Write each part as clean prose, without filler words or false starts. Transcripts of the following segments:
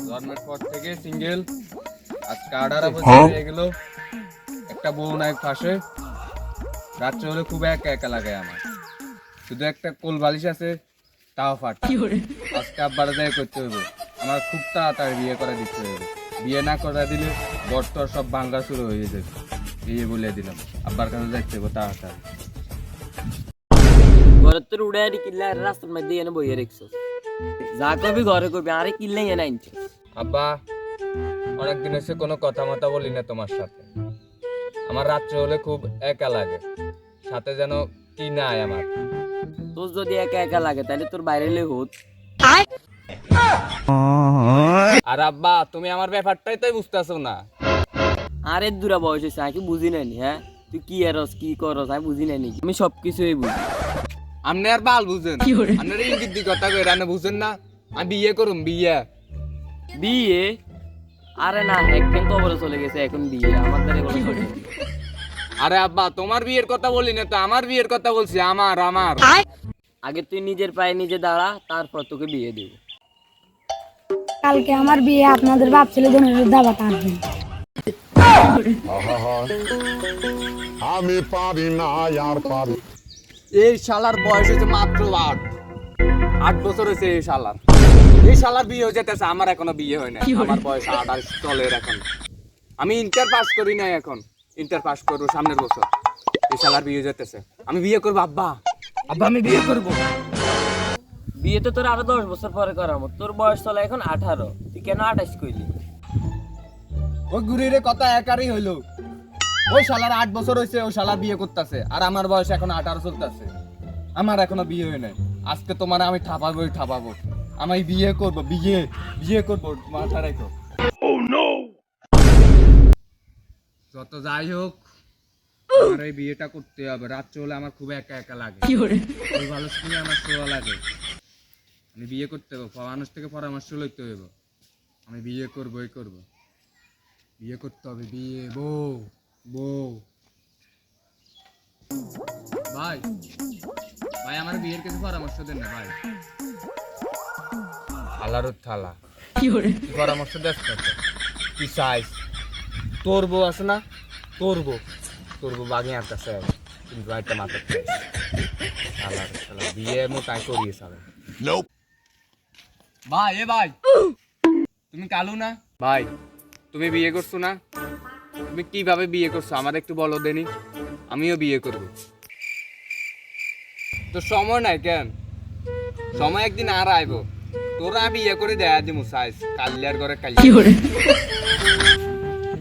জন্মের পর থেকে সিঙ্গেল, আজকে 18 বছর হয়ে গেল। একটা বউ নাই পাশে, রাত্রে হলে খুব একা একা লাগে আমার। শুধু একটা কোল বালিশ আছে, তাও ফাট। আজকে আব্বার যাই করতে হবে, আমার খুব তাড়াতাড়ি বিয়ে করে দিতে হবে। বিয়ে না করে দিলে বর্তর সব ভাঙ্গা শুরু হয়ে যাবে। বিয়ে বলে দিলাম, আব্বার কাছে যাইতে হবে তাড়াতাড়ি। ঘরের তোর উড়ে আনি কিল্লা রাস্তার মধ্যে এনে বইয়ে রেখছো, যা করবি ঘরে করবি, আরে কিল্লে এনে আনছো। আব্বা, অনেকদিন এসে কোনো কথা মতো বলি না তোমার সাথে। আমার রাত্রে হলে খুব একা লাগে, সাথে যেন কি নাই আমার। তোর যদি একা একা লাগে তাহলে তোর বাইরে লে হোত। আর আব্বা, তুমি আমার ব্যাপারটাই তাই বুঝতেছো না। আরে দূরা বয়স হয়েছে, আমি কি বুঝি নানি? হ্যাঁ, তুই কি এরস কি করস আমি বুঝি নানি, আমি সবকিছুই বুঝি। আপনি আর বাল বুঝেন, আপনার ইঙ্গিত দিয়ে কথা কই রান্না বুঝেন না। আমি বিয়ে করুম, বিয়ে। বিয়ে? আরে না, একদিন কবরে চলে গেছে, এখন বিয়ে আমার দ্বারা বলে হবে? আরে আব্বা, তোমার বিয়ের কথা বলি না তো, আমার বিয়ের কথা বলছি। আমার আমার আগে তুই নিজের পায়ে নিজে দাঁড়া, তারপর তোকে বিয়ে দেব। কালকে আমার বিয়ে, আপনাদের বাপ ছেলে দুজনের দাওয়াত আসবেন। আমি পারি না আর পারি। এই শালার বয়স হয়েছে মাত্র 8 বছর হয়েছে। এই শালার বিয়ে হয়ে যেতেছে, আমার এখনো বিয়ে হয় না। আমার বয়স 28 চলে এখন। আমি ইন্টার পাস করি নাই, এখন ইন্টার পাস করবো সামনের বছর। এই শালার বিয়ে হয়ে যেতেছে, আমি বিয়ে করবো। আব্বা আব্বা, আমি বিয়ে করবো। বিয়ে তো তোর আরো 10 বছর পরে করার মতো, তোর বয়স চলে এখন 18, তুই কেন 28 কইলি? ওই গুরিরে কথা একারই হইলো। ওই শালার 8 বছর হয়েছে, ওই শালার বিয়ে করতেছে, আর আমার বয়স এখন 18 চলতেছে। আমার এখনো বিয়ে হয় নাই। আজকে তোমার আমি ঠাপাবো। আমি বিয়ে করবো, বিয়ে করবো, মাথা রেখো। যত যাই হোক, আমার এই বিয়েটা করতে হবে। রাত্রে হলে আমার খুব একা একা লাগে, ওই ভালো শুনে আমার শোয়া লাগে। আমি বিয়ে করতে হবে, মানুষ থেকে পরামর্শ লইতে হইব। আমি বিয়ে করবই করবো, বিয়ে করতে হবে। বিয়ে, বউ। ভাই আমার বিয়ের কিছু পরামর্শ দেন না ভাই। আলার থালা পরামর্শ দেখ, কি চাইস? তোর বউ আছে না, তোর বউ বাগে আনতেছে, কিন্তু একটা মাথা আলার থালা বিয়ে তাই করিয়ে সাবে। ভাই তুমি কালু না? ভাই, তুমি বিয়ে করছো না? তুমি কিভাবে বিয়ে করছো আমার একটু বলো দেনি, আমিও বিয়ে করব। তো সময় নাই কেন? সময় একদিন আর আইব, তোরা বিয়ে করে দেয়া দিমু সাইজ কালিয়ার ঘরে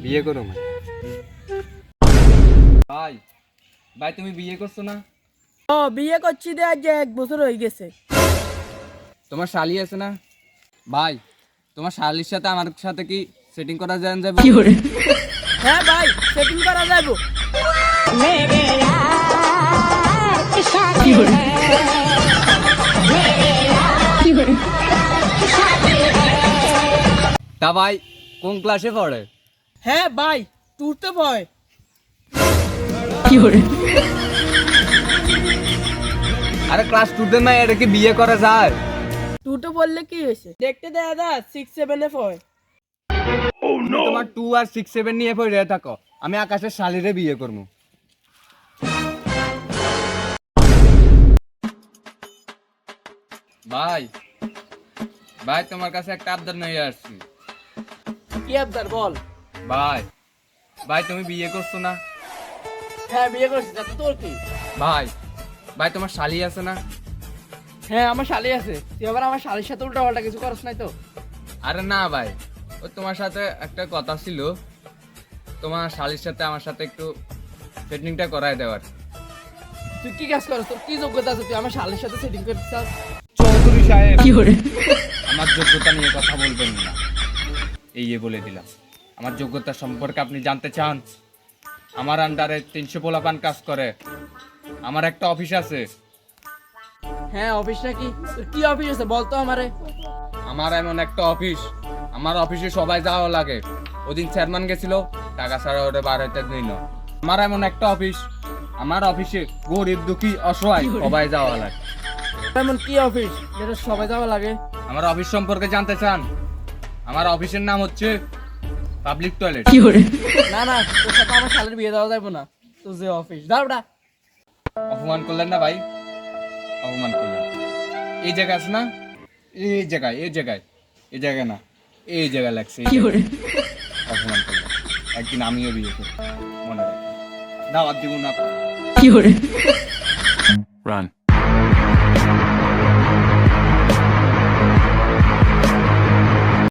বিয়ে করো। ভাই তুমি বিয়ে করছো না? ও বিয়ে করছি রে, আজ 1 বছর হয়ে গেছে। তোমার শালি আছে না? ভাই, তোমার শালির সাথে আমার সাথে কি সেটিং করা যাবে? হ্যাঁ ভাই, সেটিং করা যাবো। তা ভাই কোন ক্লাসে পড়ে? হ্যাঁ ভাই, টুরতে ভয়। আরে ক্লাস 2 না, এটা কি বিয়ে করা যায়? টুরতে বললে কি হয়েছে? দেখতে দেয়া দা 6-7 এ ভয়। তোমার 2 আর 6-7 নিয়ে পড়ে থাকো, আমি আকাশের শালিরে বিয়ে করবো। ভাই তোমার কাছে একটা আবদার নিয়ে আসছি। কি আবদার বল? ভাই তুমি বিয়ে করছো না? হ্যাঁ বিয়ে করছি, তাতে তোর কি? ভাই তোমার শালি আছে না? হ্যাঁ আমার শালি আছে, তুই আবার আমার শালির সাথে উল্টা পাল্টা কিছু করছ নাই তো? আরে না ভাই, ও তোমার সাথে একটা কথা ছিল, তোমার শালির সাথে আমার সাথে একটু সেটিংটা করায় দেওয়ার। তুই কি কাজ করছ? তোর কি যোগ্যতা আছে তুই আমার শালির সাথে সেটিং করতে চাস? চৌধুরী সাহেব, আমার যোগ্যতা নিয়ে কথা বলবেন না, এই বলে দিলাম। আমার যোগ্যতা সম্পর্কে আপনি জানতে চান? আমার আন্ডারে 300 পোলাপান কাজ করে, আমার একটা অফিস আছে। হ্যাঁ অফিসটা কি? তোর কি অফিস আছে বল তো আমারে। আমার এমন একটা অফিস, আমার অফিসে সবাই যাওয়া লাগে। ওদিন চেয়ারম্যান গেছিল, টাকা ছাড়া ওটা বার হইতে দিই না। আমার এমন একটা অফিস, আমার অফিসে গরিব দুঃখী অসহায় সবাই যাওয়া লাগে। এমন কি অফিস যেটা সবাই যাওয়া লাগে? আমার অফিস সম্পর্কে জানতে চান? আমার অফিসের নাম হচ্ছে পাবলিক টয়লেট। না না, তোর সাথে আমার শালের বিয়ে দেওয়া যাবে না। তো যে অফিস দাও ওটা। অপমান করলেন না ভাই, অপমান করলেন। এই জায়গা আছে না, এই জায়গায় না, এই জায়গায় লাগছে। অপমান করলেন। একদিন আমিও বিয়ে করব, মনে রাখবেন। দাওয়াত দিব না। Run.